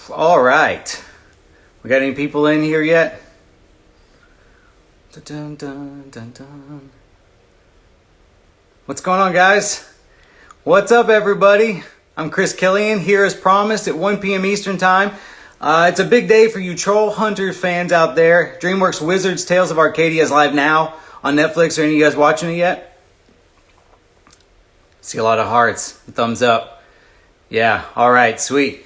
All right. We got any people in here yet? Dun, dun, dun, dun. What's going on, guys? What's up, everybody? I'm Chris Killian, here as promised at 1 p.m. Eastern Time. It's a big day for you Troll Hunter fans out there. DreamWorks Wizards Tales of Arcadia is live now on Netflix. Are any of you guys watching it yet? See a lot of hearts, thumbs up. Yeah, all right, sweet.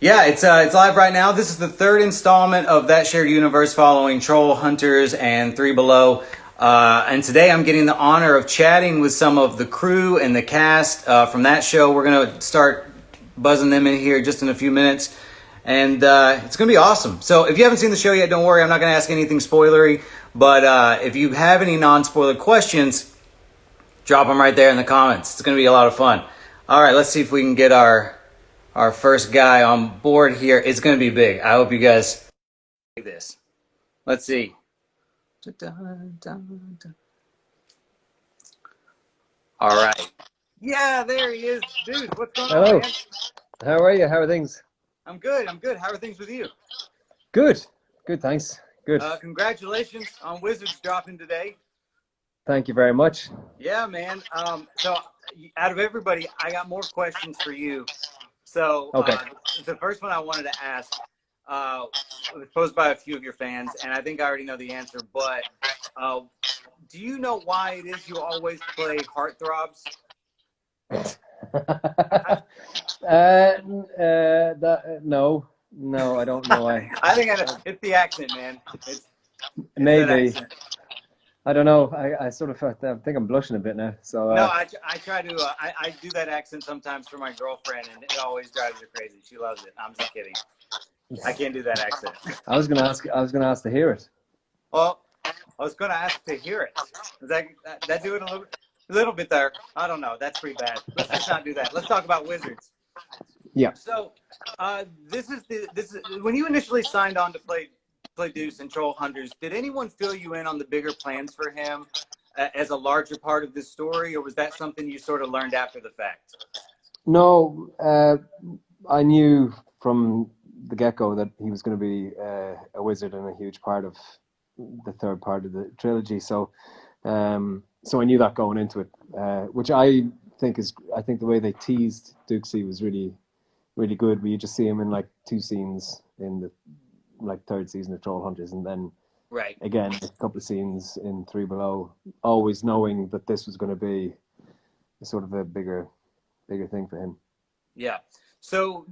Yeah, it's live right now. This is the third installment of that shared universe following Troll Hunters and Three Below. And today I'm getting the honor of chatting with some of the crew and the cast from that show. We're going to start buzzing them in here just in a few minutes. And it's going to be awesome. So if you haven't seen the show yet, don't worry. I'm not going to ask anything spoilery. But if you have any non-spoiler questions, drop them right there in the comments. It's going to be a lot of fun. All right, let's see if we can get our first guy on board here. It's going to be big. I hope you guys like this. Let's see. All right. Yeah, there he is. Dude, what's going on, Hello. man? How are you? How are things? I'm good. How are things with you? Good. Good, thanks. Good. Congratulations on Wizards dropping today. Thank you very much. Yeah, man. So out of everybody, I got more questions for you. So Okay. the first one I wanted to ask was posed by a few of your fans, and I think I already know the answer, but do you know why it is you always play heartthrobs? No, I don't know why. I think it's the accent, man. It's that Maybe. accent. I don't know. I sort of I think I'm blushing a bit now. So No, I try to I do that accent sometimes for my girlfriend, and it always drives her crazy. She loves it. I'm just kidding. I can't do that accent. I was gonna ask to hear it. Well, I was going to ask to hear it. Does that do it a little bit there? I don't know. That's pretty bad. Let's just not do that. Let's talk about Wizards. Yeah. So, this is when you initially signed on to play Deuce and Troll Hunters. Did anyone fill you in on the bigger plans for him as a larger part of this story, or was that something you sort of learned after the fact? No, I knew from the get-go that he was going to be a wizard and a huge part of the third part of the trilogy. So I knew that going into it, which I think the way they teased Dukesy was really, really good. Where you just see him in like two scenes in the third season of Troll Hunters, and then Right. again a couple of scenes in Three Below. Always knowing that this was going to be sort of a bigger thing for him. Yeah. So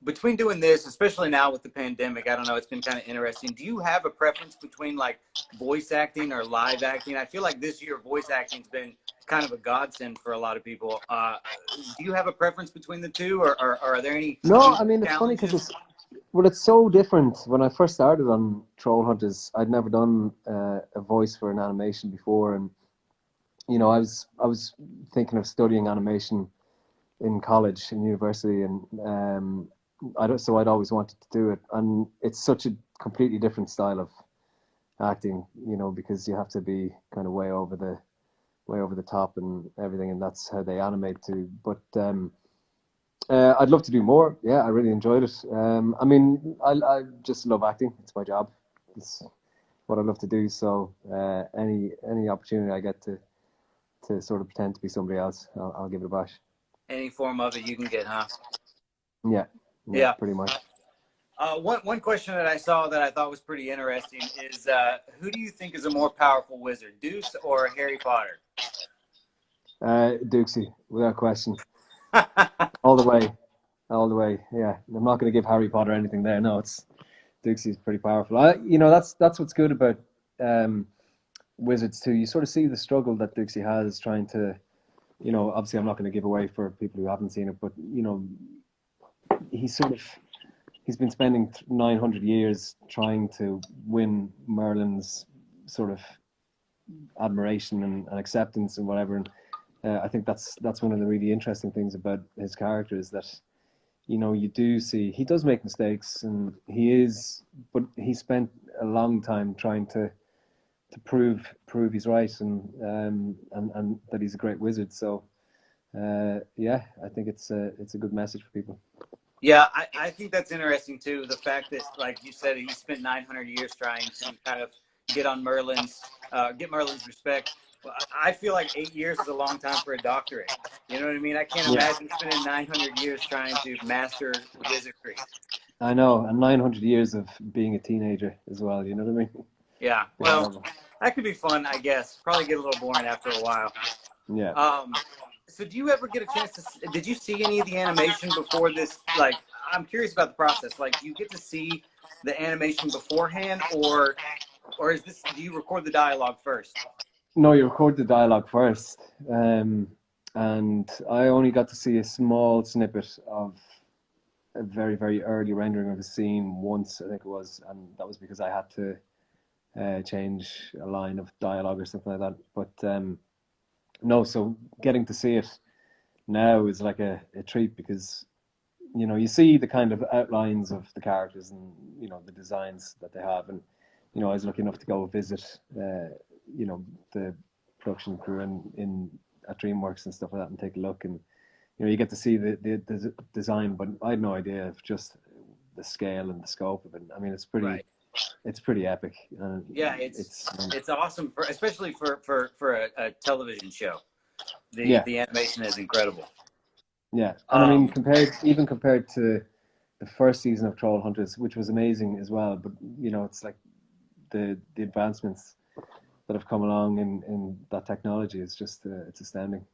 between doing this, especially now with the pandemic, I don't know, it's been kind of interesting. Do you have a preference between like voice acting or live acting? I feel like this year voice acting's been kind of a godsend for a lot of people. Do you have a preference between the two, or are there any No, I mean it's funny challenges? because it's so different. When I first started on Troll Hunters, I'd never done a voice for an animation before, and I was thinking of studying animation in college, in university, and I'd always wanted to do it, and it's such a completely different style of acting, because you have to be kind of way over the top and everything, and that's how they animate too. But I'd love to do more. Yeah, I really enjoyed it. I mean, I just love acting. It's my job. It's what I love to do. So any opportunity I get to sort of pretend to be somebody else, I'll give it a bash. Any form of it you can get, huh? Yeah, Yeah. pretty much. One question that I saw that I thought was pretty interesting is who do you think is a more powerful wizard, Deuce or Harry Potter? Dukesy, without question. All the way. All the way. Yeah. I'm not going to give Harry Potter anything there. No, it's Dukesy's pretty powerful. That's what's good about Wizards too. You sort of see the struggle that Dukesy has trying to, obviously I'm not going to give away for people who haven't seen it, but he's been spending 900 years trying to win Merlin's sort of admiration and acceptance and whatever. And I think that's one of the really interesting things about his character is that you do see he does make mistakes, and but he spent a long time trying to prove he's right, and that he's a great wizard. So yeah, I think it's a good message for people. Yeah, I think that's interesting too. The fact that, like you said, he spent 900 years trying to kind of get on get Merlin's respect. Well, I feel like 8 years is a long time for a doctorate. You know what I mean? I can't Yeah, imagine spending 900 years trying to master wizardry. I know, and 900 years of being a teenager as well. You know what I mean? Yeah, well, Incredible. that could be fun, I guess. Probably get a little boring after a while. Yeah. Um, so do you ever get a chance did you see any of the animation before this? Like, I'm curious about the process. Like, do you get to see the animation beforehand, or do you record the dialogue first? No, you record the dialogue first, and I only got to see a small snippet of a very, very early rendering of the scene once, I think it was, and that was because I had to change a line of dialogue or something like that. But no, so getting to see it now is like a treat because you see the kind of outlines of the characters and the designs that they have, and I was lucky enough to go visit the production crew in at DreamWorks and stuff like that and take a look, and you get to see the design, but I had no idea of just the scale and the scope of it. I mean, Right. it's pretty epic, and Yeah, it's it's awesome especially for a television show. yeah, The animation is incredible. yeah, and I mean Um, compared to the first season of Troll Hunters, which was amazing as well, but it's like the advancements that have come along in that technology is just it's astounding.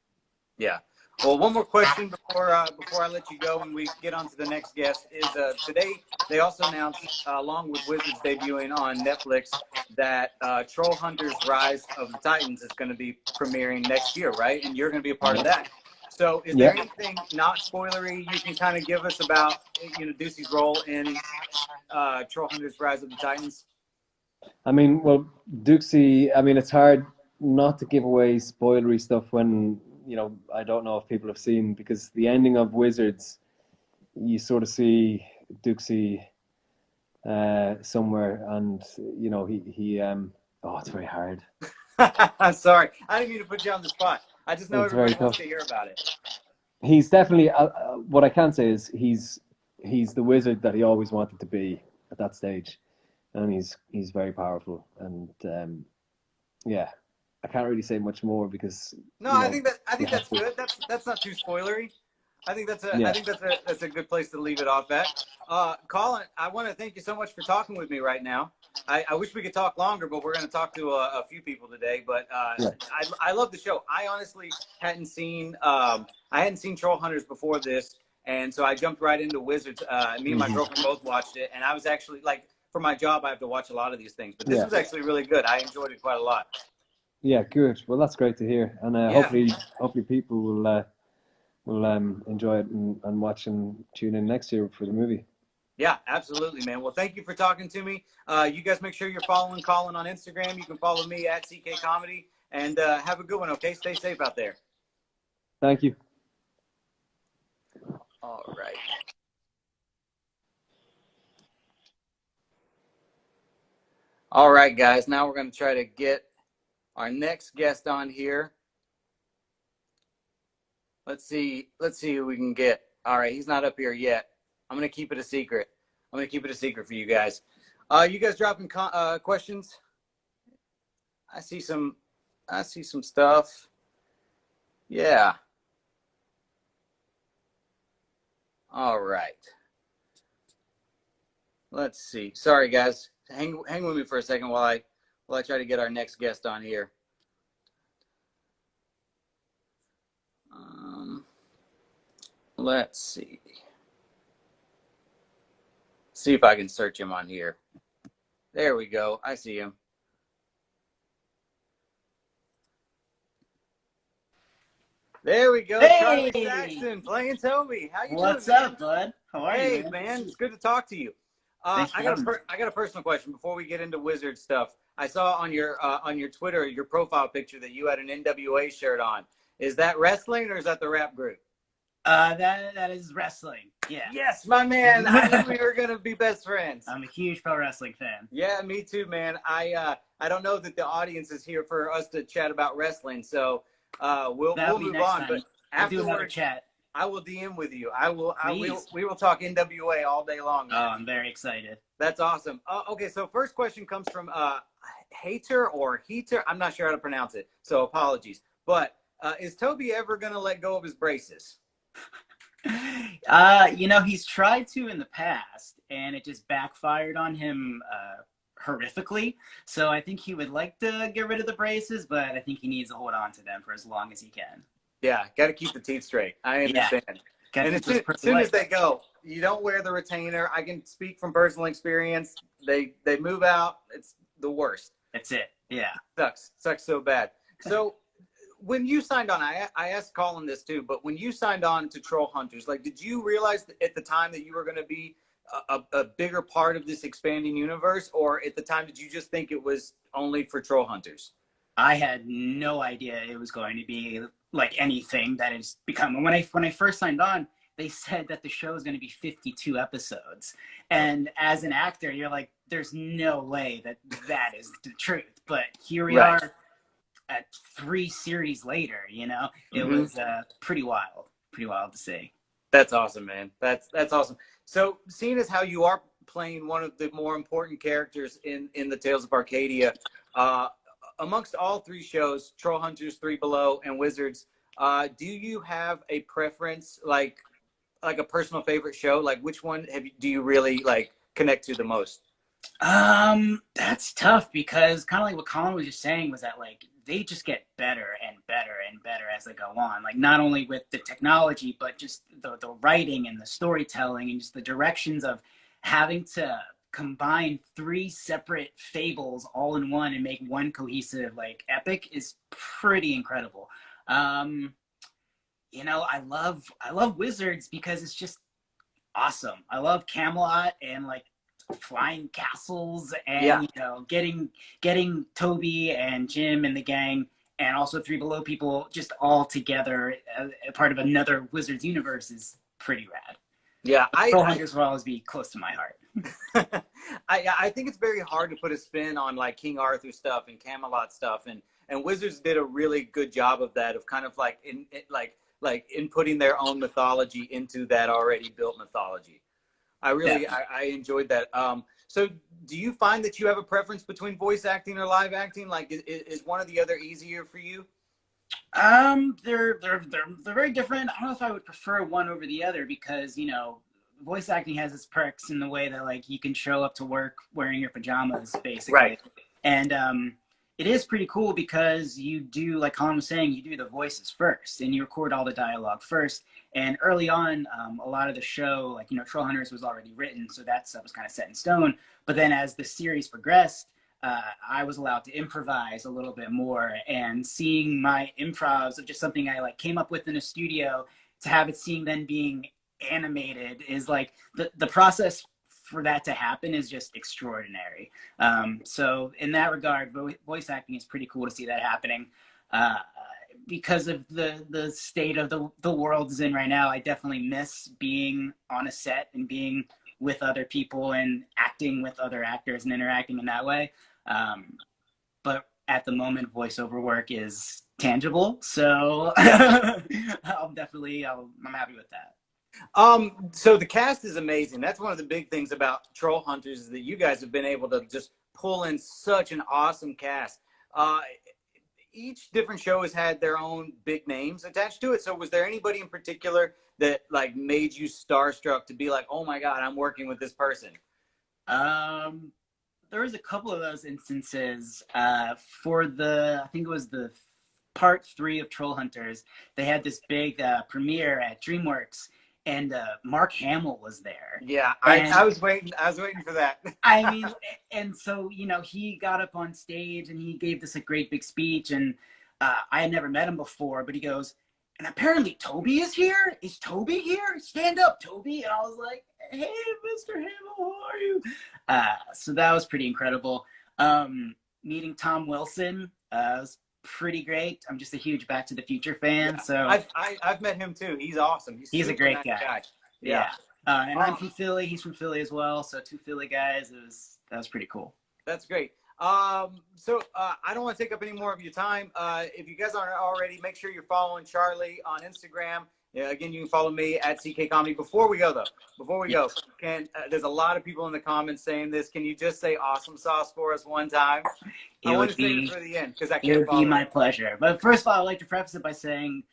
Yeah. Well, one more question before I let you go and we get on to the next guest is today they also announced, along with Wizards debuting on Netflix, that Troll Hunters: Rise of the Titans is going to be premiering next year, right? And you're going to be a part of that. So, is there Yeah, anything not spoilery you can kind of give us about Ducey's role in Troll Hunters: Rise of the Titans? I mean, well, Dukesy, I mean, it's hard not to give away spoilery stuff when I don't know if people have seen, because the ending of Wizards, you sort of see Dukesy somewhere, and oh, it's very hard. Sorry, I didn't mean to put you on the spot. I just know It's very everybody wants tough. to hear about it. He's definitely what I can say is he's the wizard that he always wanted to be at that stage, and he's very powerful, and yeah, I can't really say much more because No, I you think have that's to. good. That's not too spoilery. I Yeah, think that's a good place to leave it off at. Colin, I want to thank you so much for talking with me right now. I wish we could talk longer, but we're going to talk to a few people today. But yeah. I love the show. I honestly I hadn't seen Troll Hunters before this, and so I jumped right into Wizards. Me and my Hmm. girlfriend both watched it, and I was actually like, for my job, I have to watch a lot of these things, but this Yeah, was actually really good. I enjoyed it quite a lot. yeah, good. Well, that's great to hear, and Yeah. hopefully people will enjoy it and watch and tune in next year for the movie. Yeah, absolutely, man. Well, thank you for talking to me. You guys make sure you're following Colin on Instagram. You can follow me at CK Comedy, and have a good one, okay? Stay safe out there. Thank you. All right. All right, guys. Now we're going to try to get our next guest on here. Let's see who we can get. All right, he's not up here yet. I'm going to keep it a secret. I'm going to keep it a secret for you guys. You guys dropping questions? I see some stuff. Yeah. All right. Let's see. Sorry, guys. Hang with me for a second while I try to get our next guest on here. Let's see. See if I can search him on here. There we go. I see him. There we go. Hey! Charlie Saxon playing Toby. How you What's doing, man? up, bud? How are Hey, you, man. It's good to talk to you. Thanks for having me. I got a personal question before we get into Wizard stuff. I saw on your Twitter your profile picture that you had an NWA shirt on. Is that wrestling or is that the rap group? That is wrestling. Yeah. Yes, my man. I knew we were gonna be best friends. I'm a huge pro wrestling fan. Yeah, me too, man. I don't know that the audience is here for us to chat about wrestling, so we'll That'll be move next on. time. But We'll do another afterwards, chat. I will DM with you. I will. Please. We will talk NWA all day long. Oh, I'm very excited. That's awesome. Okay, so first question comes from Hater or Heater. I'm not sure how to pronounce it, so apologies. But is Toby ever going to let go of his braces? He's tried to in the past, and it just backfired on him horrifically. So I think he would like to get rid of the braces, but I think he needs to hold on to them for as long as he can. Yeah, got to keep the teeth straight. I understand. Yeah, and as soon as they go, you don't wear the retainer. I can speak from personal experience. They move out. It's the worst. That's it. Yeah. Sucks so bad. So when you signed on, I asked Colin this too, but when you signed on to Troll Hunters, like, did you realize at the time that you were going to be a bigger part of this expanding universe, or at the time did you just think it was only for Troll Hunters? I had no idea it was going to be like anything that it's become. When I first signed on, they said that the show is going to be 52 episodes. And as an actor, you're like, there's no way that is the truth. But here we are at 3 series later, it was pretty wild to see. That's awesome, man. That's awesome. So seeing as how you are playing one of the more important characters in the Tales of Arcadia, amongst all 3 shows, Troll Hunters, 3 Below, and Wizards, do you have a preference, like a personal favorite show? Like, which one do you really connect to the most? That's tough, because kind of like what Colin was just saying was that they just get better and better and better as they go on. Like, not only with the technology, but just the writing and the storytelling and just the directions of having to combine 3 separate fables all in one and make one cohesive epic is pretty incredible. I love Wizards because it's just awesome. I love Camelot and flying castles and getting Toby and Jim and the gang and also 3 Below people just all together as part of another Wizards universe is pretty rad. Yeah, Troll Hunters will always be close to my heart. I think it's very hard to put a spin on King Arthur stuff and Camelot stuff, and Wizards did a really good job of that, of kind of inputting their own mythology into that already built mythology. I enjoyed that. So do you find that you have a preference between voice acting or live acting? Is one or the other easier for you? They're very different. I don't know if I would prefer one over the other, because voice acting has its perks in the way that you can show up to work wearing your pajamas basically, right? And it is pretty cool because you do, like Colin was saying, you do the voices first and you record all the dialogue first. And early on, a lot of the show, Troll Hunters was already written, so that stuff was kind of set in stone. But then as the series progressed, I was allowed to improvise a little bit more, and seeing my improvs of just something I came up with in a studio to have it then being animated is the process for that to happen is just extraordinary. So in that regard, voice acting is pretty cool to see that happening. Because of the state of the world is in right now, I definitely miss being on a set and being with other people and acting with other actors and interacting in that way. But at the moment, voiceover work is tangible, so I'm happy with that. So the cast is amazing. That's one of the big things about Troll Hunters, is that you guys have been able to just pull in such an awesome cast. Each different show has had their own big names attached to it. So was there anybody in particular that made you starstruck to be oh my God, I'm working with this person? There was a couple of those instances. I think it was the part 3 of Troll Hunters. They had this big premiere at DreamWorks, and Mark Hamill was there. Yeah, I was waiting for that. I mean, and so, he got up on stage and he gave this great big speech, and I had never met him before, but he goes, and apparently Toby is here? Is Toby here? Stand up, Toby. And I was like, hey, Mr. Hamill, how are you? So that was pretty incredible. Meeting Tom Wilson was pretty great. I'm just a huge Back to the Future fan. So I've met him too. He's awesome. He's a great guy. Yeah. And I'm from Philly. He's from Philly as well. So 2 Philly guys. That was pretty cool. That's great. So I don't want to take up any more of your time. If you guys aren't already, make sure you're following Charlie on Instagram. Yeah, again, you can follow me at CK Comedy. Before we go, though, there's a lot of people in the comments saying this. Can you just say awesome sauce for us one time? I want to save it for the end because I can't It would follow be my it. pleasure. But first of all, I'd like to preface it by saying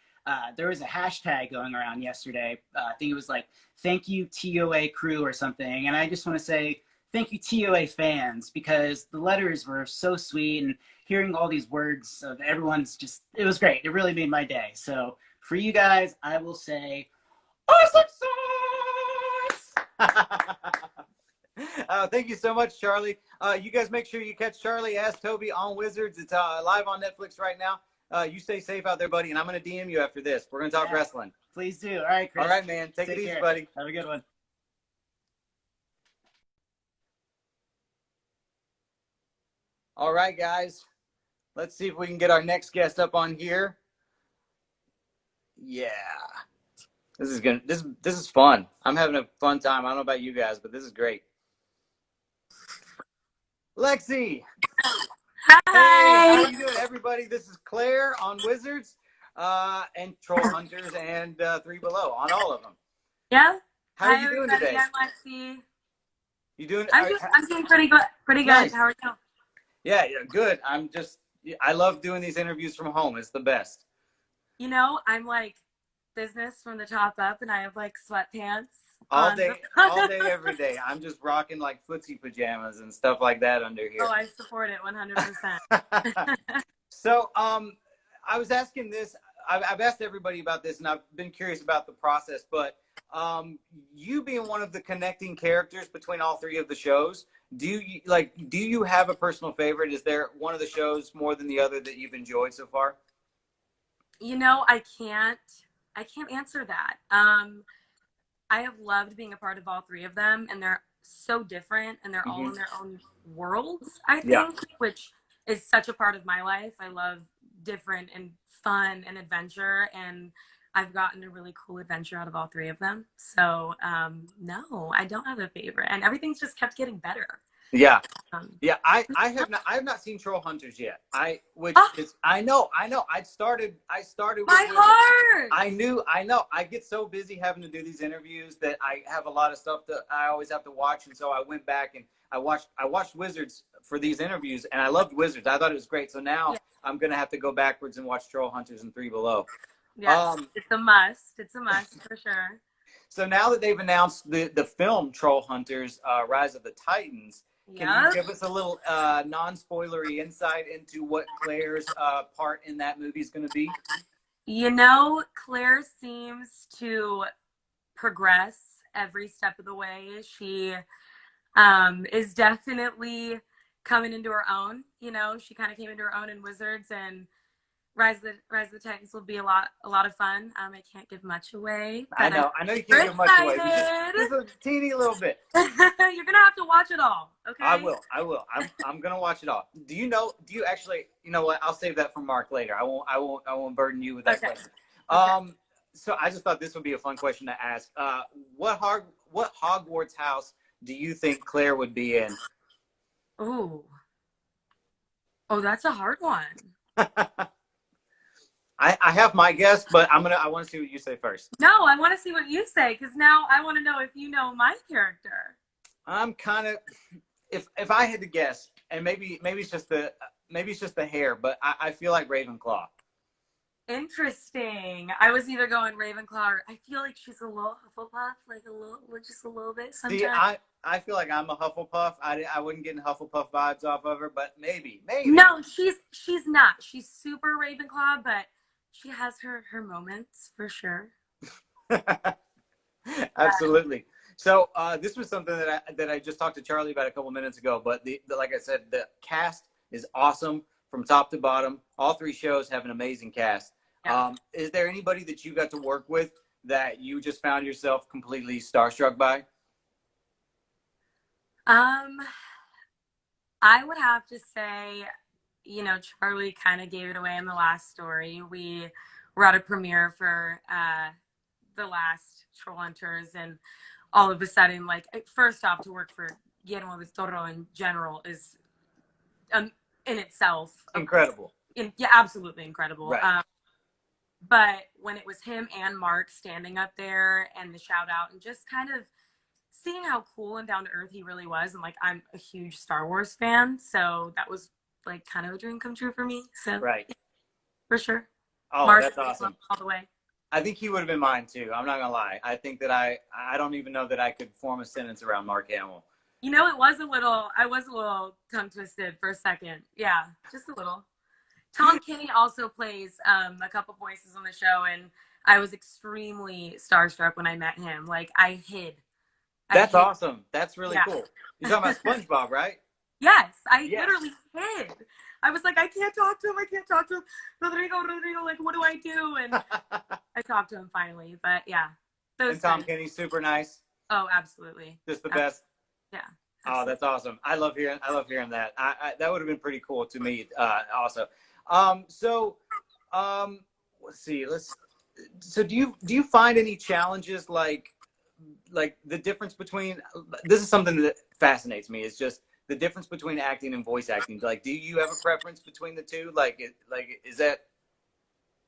there was a hashtag going around yesterday. I think it was like, thank you TOA crew or something. And I just want to say thank you TOA fans, because the letters were so sweet, and hearing all these words of everyone's just, it was great. It really made my day. So for you guys, I will say awesome sauce! Thank you so much, Charlie. You guys make sure you catch Charlie Ask Toby on Wizards. It's live on Netflix right now. You stay safe out there, buddy, and I'm going to DM you after this. We're going to talk wrestling. Please do. All right, Chris. All right, man. Take it easy, buddy. Have a good one. All right, guys. Let's see if we can get our next guest up on here. Yeah. This is fun. I'm having a fun time. I don't know about you guys, but this is great. Lexi. Hi. Hey, how you doing, everybody? This is Claire on Wizards, and Troll Hunters, and Three Below on all of them. Yeah. How are you doing today? I'm Lexi. You doing? I'm doing pretty good. Pretty good. Nice. How are you? Yeah, good. I love doing these interviews from home. It's the best. You know, I'm like business from the top up, and I have like sweatpants All day, every day. I'm just rocking like footsie pajamas and stuff like that under here. Oh, I support it 100%. So, I was asking this. I've asked everybody about this, and I've been curious about the process. But you being one of the connecting characters between all three of the shows, do you have a personal favorite? Is there one of the shows more than the other that you've enjoyed so far? You know, I can't answer that. I have loved being a part of all three of them, and they're so different, and they're all in their own worlds, I think, which is such a part of my life. I love different and fun and adventure, and I've gotten a really cool adventure out of all three of them. So no, I don't have a favorite, and everything's just kept getting better. Yeah. I have not seen Troll Hunters yet. I know. I started with my heart. I know. I get so busy having to do these interviews that I have a lot of stuff that I always have to watch, and so I went back and I watched Wizards for these interviews, and I loved Wizards. I thought it was great. So now I'm gonna have to go backwards and watch Troll Hunters and Three Below. Yes, it's a must. It's a must for sure. So now that they've announced the film Troll Hunters, Rise of the Titans, can you give us a little non-spoilery insight into what Claire's part in that movie is going to be? You know, Claire seems to progress every step of the way. She is definitely coming into her own. You know, she kind of came into her own in Wizards, and Rise of the Titans will be a lot of fun. I can't give much away. I know you can't give much away. Just a teeny little bit. You're gonna have to watch it all. Okay. I will. I'm gonna watch it all. Do you actually? You know what? I'll save that for Mark later. I won't burden you with that question. So I just thought this would be a fun question to ask. What Hogwarts house do you think Claire would be in? Oh, that's a hard one. I have my guess, but I want to see what you say first. No, I want to see what you say, because now I want to know if you know my character. I'm kind of, if I had to guess, and maybe it's just the hair, but I feel like Ravenclaw. Interesting. I was either going Ravenclaw, or I feel like she's a little Hufflepuff, just a little bit sometimes. See, I feel like I'm a Hufflepuff. I wouldn't get Hufflepuff vibes off of her, but maybe. No, she's not. She's super Ravenclaw, but she has her moments for sure. Absolutely. So this was something that I just talked to Charlie about a couple minutes ago. But like I said, the cast is awesome from top to bottom. All three shows have an amazing cast. Yeah. Is there anybody that you got to work with that you just found yourself completely starstruck by? I would have to say, you know, Charlie kind of gave it away in the last story. We were at a premiere for the last Troll Hunters, and all of a sudden, like, first off, to work for Guillermo del Toro in general is in itself incredible. Yeah, absolutely incredible. Right. But when it was him and Mark standing up there and the shout out and just kind of seeing how cool and down to earth he really was, and like I'm a huge Star Wars fan, so that was like kind of a dream come true for me. So Right. for sure. Oh, Mark that's awesome. all the way. I think he would have been mine too. I'm not gonna lie. I think that I don't even know that I could form a sentence around Mark Hamill. You know, I was a little tongue twisted for a second. Yeah, just a little. Tom Kenny also plays a couple voices on the show, and I was extremely starstruck when I met him. Like I hid. That's awesome. That's really Yeah. cool. You're talking about SpongeBob, right? Yes, I Yes. literally hid. I was like, I can't talk to him. I can't talk to him. Rodrigo, like, what do I do? And I talked to him finally. But yeah, And Tom Kenny's super nice. Oh, absolutely. Just the best. Yeah. Absolutely. Oh, that's awesome. I love hearing that. That would have been pretty cool to me also. Let's see. So do you find any challenges like the difference between, this is something that fascinates me, is just the difference between acting and voice acting. Like, do you have a preference between the two? Is that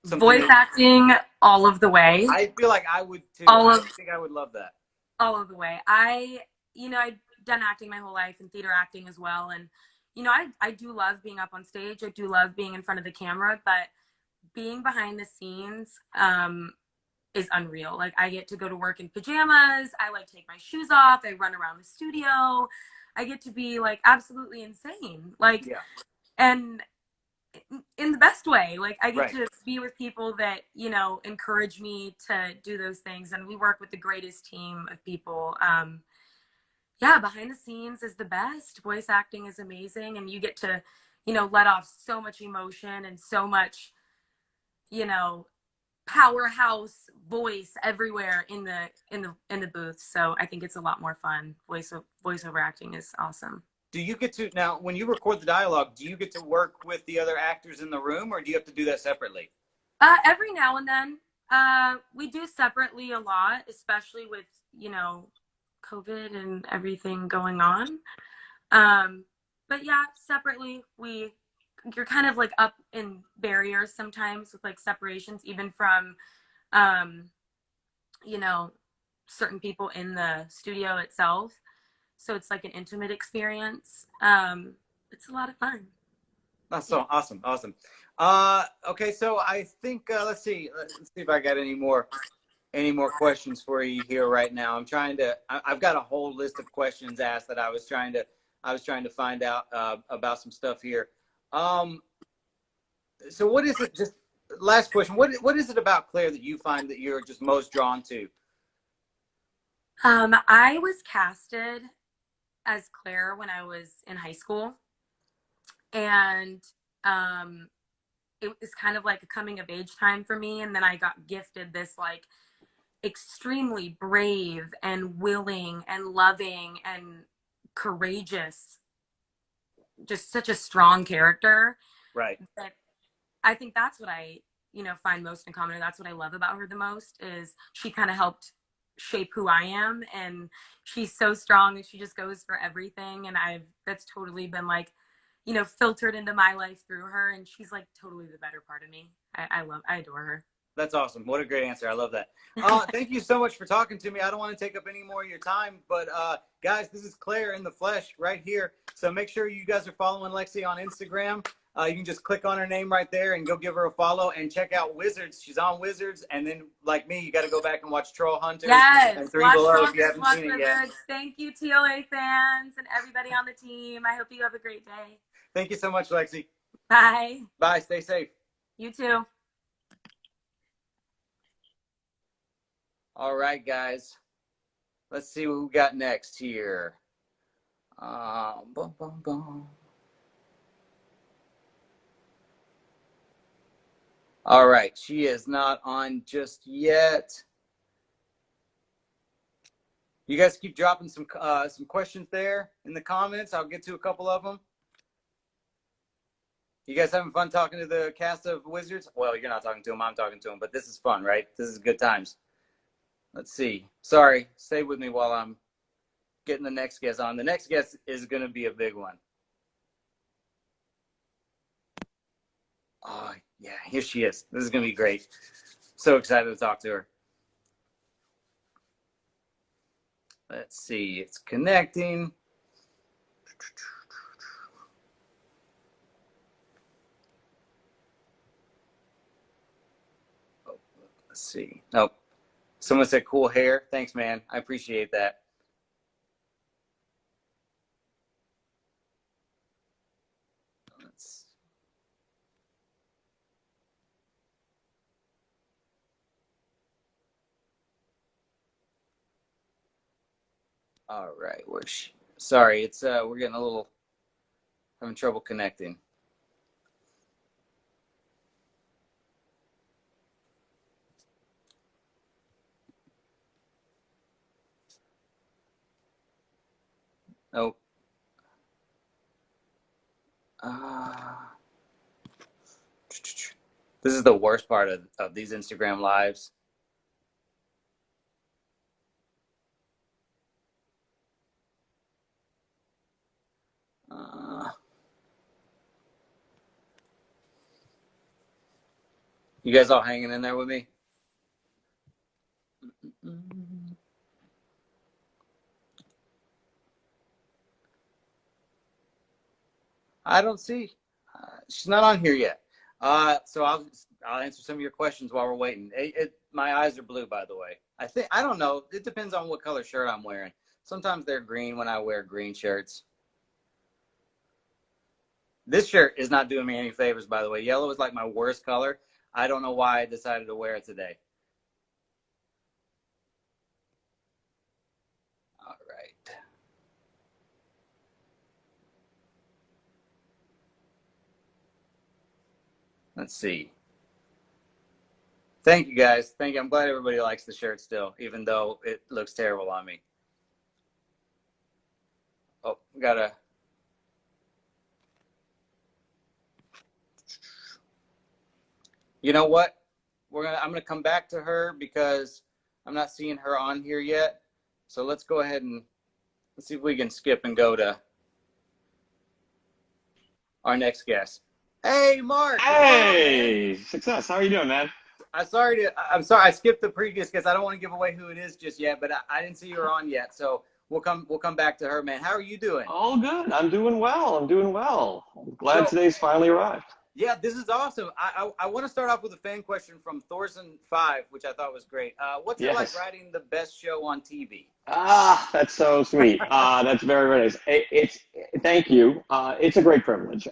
voice acting all of the way? I feel like I would too. I think I would love that. All of the way. I've done acting my whole life and theater acting as well. And, I do love being up on stage. I do love being in front of the camera, but being behind the scenes is unreal. Like I get to go to work in pajamas. I like take my shoes off. I run around the studio. I get to be like absolutely insane. Like, yeah. And in the best way. Like I get to be with people that, encourage me to do those things. And we work with the greatest team of people. Yeah, behind the scenes is the best. Voice acting is amazing. And you get to, let off so much emotion and so much, powerhouse voice everywhere in the booth. So I think it's a lot more fun. Voiceover acting is awesome. Do you get to, now when you record the dialogue, do you get to work with the other actors in the room, or do you have to do that separately? Every now and then. We do separately a lot, especially with, COVID and everything going on. But yeah, separately, you're kind of like up in barriers sometimes with like separations, even from, certain people in the studio itself. So it's like an intimate experience. It's a lot of fun. That's so awesome. Awesome. Okay. So I think, let's see if I got any more questions for you here right now. I've got a whole list of questions asked that I was trying to find out about some stuff here. So what is it, just last question, what is it about Claire that you find that you're just most drawn to? I was casted as Claire when I was in high school, and it was kind of like a coming of age time for me. And then I got gifted this like extremely brave and willing and loving and courageous, just such a strong character. Right. That I think that's what I, find most in common. That's what I love about her the most, is she kind of helped shape who I am, and she's so strong and she just goes for everything. And that's totally been like, filtered into my life through her, and she's like totally the better part of me. I adore her. That's awesome. What a great answer. I love that. Thank you so much for talking to me. I don't want to take up any more of your time, but guys, this is Claire in the flesh right here. So make sure you guys are following Lexi on Instagram. You can just click on her name right there and go give her a follow, and check out Wizards. She's on Wizards. And then, like me, you got to go back and watch Troll Hunters and 3 Below if you haven't seen it yet. Thank you, TOA fans and everybody on the team. I hope you have a great day. Thank you so much, Lexi. Bye. Bye. Stay safe. You too. All right, guys. Let's see what we got next here. Boom, boom, boom. All right, she is not on just yet. You guys keep dropping some questions there in the comments. I'll get to a couple of them. You guys having fun talking to the cast of Wizards? Well, you're not talking to them. I'm talking to them, but this is fun, right? This is good times. Let's see. Sorry, stay with me while I'm getting the next guest on. The next guest is going to be a big one. Oh, Yeah, here she is. This is going to be great. So excited to talk to her. Let's see. It's connecting. Oh, let's see. Nope. Someone said cool hair. Thanks, man. I appreciate that. All right, where's she? Sorry, it's we're getting a little having trouble connecting. Oh. This is the worst part of these Instagram lives. You guys all hanging in there with me? I don't see. She's not on here yet. So I'll answer some of your questions while we're waiting. My eyes are blue, by the way. I don't know. It depends on what color shirt I'm wearing. Sometimes they're green when I wear green shirts. This shirt is not doing me any favors, by the way. Yellow is like my worst color. I don't know why I decided to wear it today. All right. Let's see. Thank you, guys. Thank you. I'm glad everybody likes the shirt still, even though it looks terrible on me. Oh, we gotta. You know what? I'm gonna come back to her because I'm not seeing her on here yet. So let's go ahead and let's see if we can skip and go to our next guest. Hey, Mark. Hey, success. How are you doing, man? I'm sorry. I skipped the previous guest. I don't want to give away who it is just yet, but I didn't see her on yet. So we'll come back to her, man. How are you doing? All good. I'm doing well. I'm glad today's finally arrived. Yeah, this is awesome. I want to start off with a fan question from Thorson5, which I thought was great. What's it like writing the best show on TV? Ah, that's so sweet. That's very, very nice. Thank you. It's a great privilege.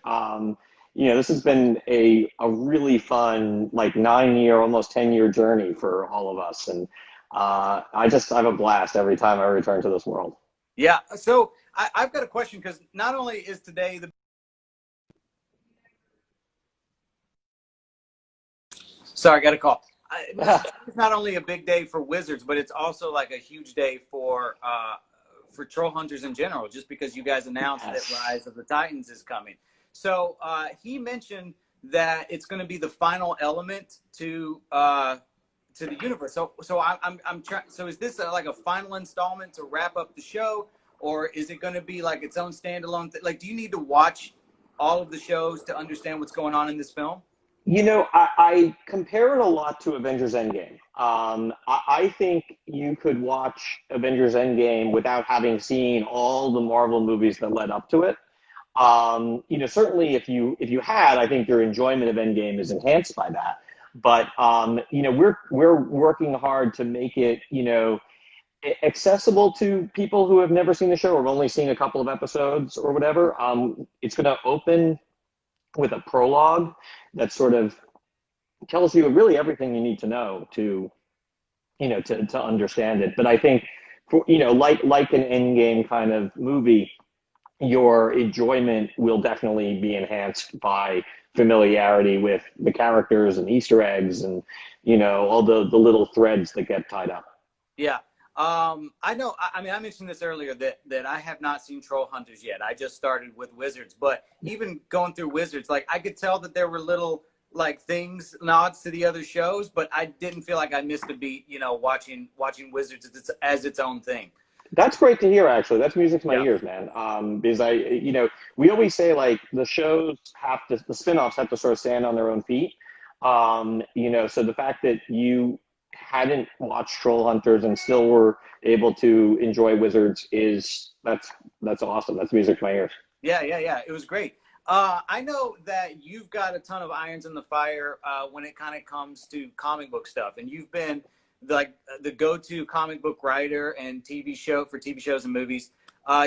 This has been a really fun, like 9-year, almost 10-year journey for all of us. And I have a blast every time I return to this world. Yeah. So I've got a question because not only is today the Sorry, I got a call. It's not only a big day for Wizards, but it's also like a huge day for Troll Hunters in general, just because you guys announced that Rise of the Titans is coming. So he mentioned that it's going to be the final element to the universe. So I'm trying. So is this like a final installment to wrap up the show, or is it going to be like its own standalone? Like, do you need to watch all of the shows to understand what's going on in this film? I compare it a lot to Avengers Endgame. I think you could watch Avengers Endgame without having seen all the Marvel movies that led up to it. Certainly if you had, I think your enjoyment of Endgame is enhanced by that. But we're working hard to make it accessible to people who have never seen the show or have only seen a couple of episodes or whatever. It's going to open with a prologue that sort of tells you really everything you need to know to understand it. But I think like an Endgame kind of movie, your enjoyment will definitely be enhanced by familiarity with the characters and Easter eggs and all the little threads that get tied up. Yeah. I know. I mean, I mentioned this earlier that I have not seen Troll Hunters yet. I just started with Wizards, but even going through Wizards, like I could tell that there were little like things, nods to the other shows, but I didn't feel like I missed a beat. Watching Wizards as its own thing. That's great to hear. Actually, that's music to my ears, man. Because we always say like the spin-offs have to sort of stand on their own feet. You know, so the fact that you hadn't watched Troll Hunters and still were able to enjoy Wizards that's awesome. That's music to my ears. Yeah. It was great. I know that you've got a ton of irons in the fire when it kind of comes to comic book stuff, and you've been like the go-to comic book writer and TV shows and movies.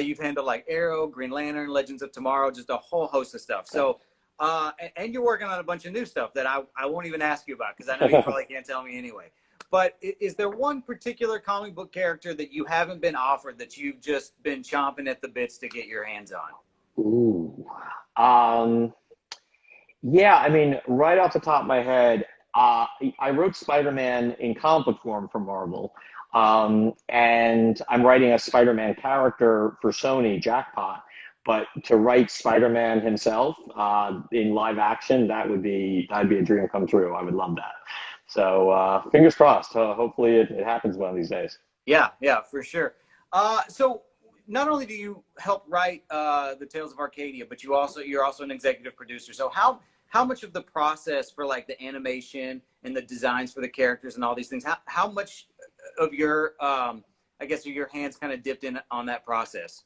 You've handled like Arrow, Green Lantern, Legends of Tomorrow, just a whole host of stuff. So, and you're working on a bunch of new stuff that I won't even ask you about because I know you probably can't tell me anyway. But is there one particular comic book character that you haven't been offered that you've just been chomping at the bits to get your hands on? Ooh. Yeah, I mean, right off the top of my head, I wrote Spider-Man in comic book form for Marvel. And I'm writing a Spider-Man character for Sony, Jackpot. But to write Spider-Man himself in live action, that'd be a dream come true. I would love that. So fingers crossed. Hopefully it happens one of these days. Yeah, for sure. So not only do you help write the Tales of Arcadia, but you're also an executive producer. So how much of the process for like the animation and the designs for the characters and all these things, how much of your I guess are your hands kind of dipped in on that process?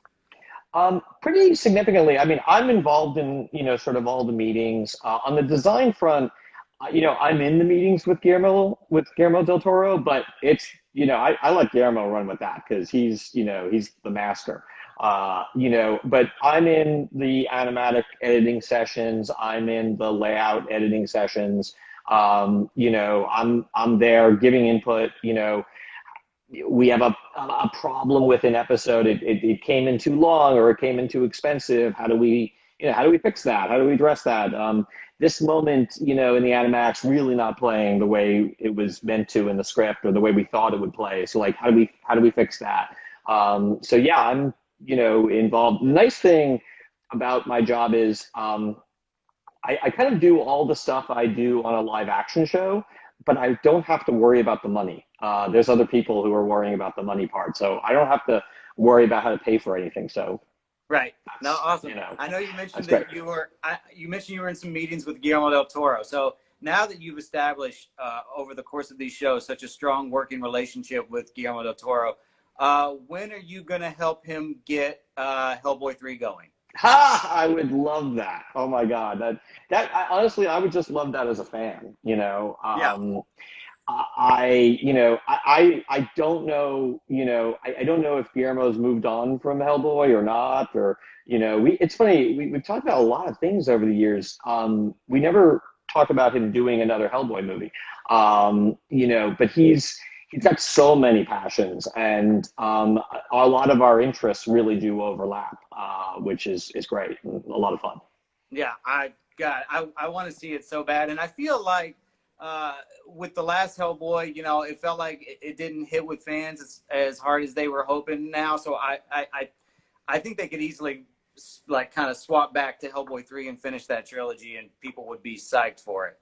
Pretty significantly. I mean, I'm involved in, you know, sort of all the meetings. On the design front, you know, I'm in the meetings with Guillermo del Toro, but it's, you know, I let Guillermo run with that because he's, you know, he's the master. You know, but I'm in the animatic editing sessions. I'm in the layout editing sessions. You know, I'm there giving input. You know, we have a problem with an episode. It came in too long or it came in too expensive. How do we fix that? How do we address that? This moment, you know, in the animatics really not playing the way it was meant to in the script or the way we thought it would play. So like, how do we fix that? So yeah, I'm, you know, involved. The nice thing about my job is I kind of do all the stuff I do on a live action show, but I don't have to worry about the money. There's other people who are worrying about the money part, so I don't have to worry about how to pay for anything. So, right. No, awesome. You know, I know you mentioned that's that you mentioned you were in some meetings with Guillermo del Toro. So now that you've established over the course of these shows such a strong working relationship with Guillermo del Toro, when are you going to help him get Hellboy 3 going? Ha! I would love that. Oh my God, honestly, I would just love that as a fan. You know, Yeah. I don't know, you know, I don't know if Guillermo's moved on from Hellboy or not, or, you know, it's funny, we've talked about a lot of things over the years. We never talk about him doing another Hellboy movie. You know, but he's got so many passions, and a lot of our interests really do overlap, which is great and a lot of fun. Yeah, I want to see it so bad, and I feel like with the last Hellboy, you know, it felt like it didn't hit with fans as hard as they were hoping now. So I think they could easily like kind of swap back to Hellboy 3 and finish that trilogy, and people would be psyched for it.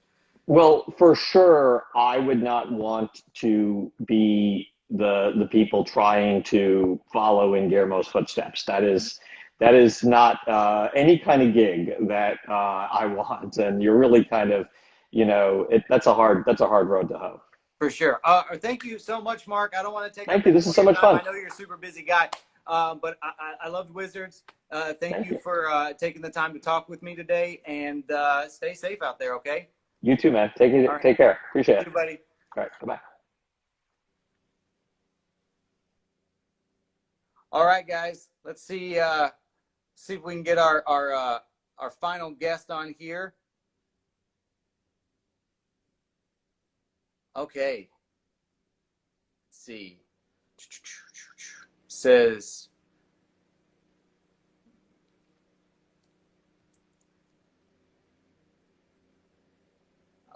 Well, for sure, I would not want to be the people trying to follow in Guillermo's footsteps. That is not any kind of gig that I want, and you're really kind of, you know, that's a hard road to hoe. For sure. Thank you so much, Mark. I don't want to take Thank up you. any This more is so of your much time. fun. I know you're a super busy guy, but I loved Wizards. Thank you for taking the time to talk with me today, and stay safe out there, okay? You too, man. Take right. Take care. Appreciate You it. too, buddy. All right. Bye-bye. All right, guys. Let's see if we can get our final guest on here. Okay. Let's see. Says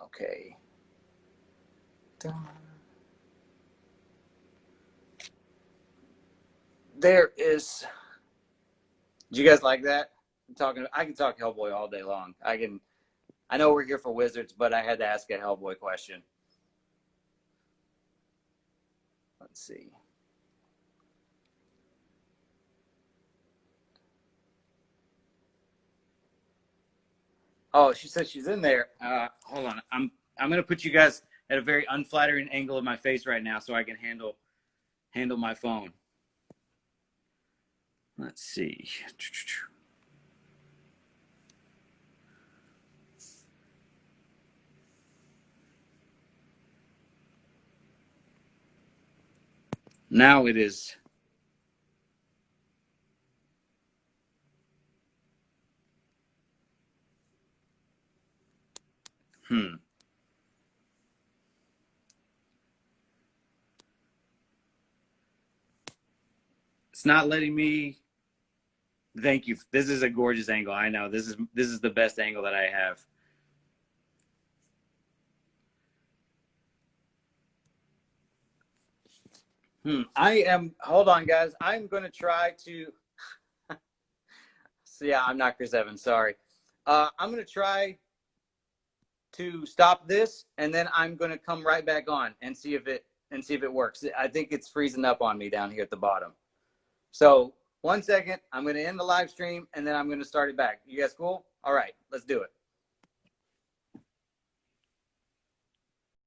okay. There is. Do you guys like that? I can talk Hellboy all day long. I know we're here for Wizards, but I had to ask a Hellboy question. Let's see. Oh, she said she's in there. Hold on. I'm gonna put you guys at a very unflattering angle of my face right now so I can handle my phone. Let's see. Now it is. It's not letting me. Thank you. This is a gorgeous angle. I know. This is the best angle that I have. Hold on, guys. I'm going to try to. So yeah, I'm not Chris Evans. Sorry. I'm going to try to stop this, and then I'm going to come right back on and see if it works. I think it's freezing up on me down here at the bottom. So 1 second. I'm going to end the live stream, and then I'm going to start it back. You guys cool? All right, let's do it.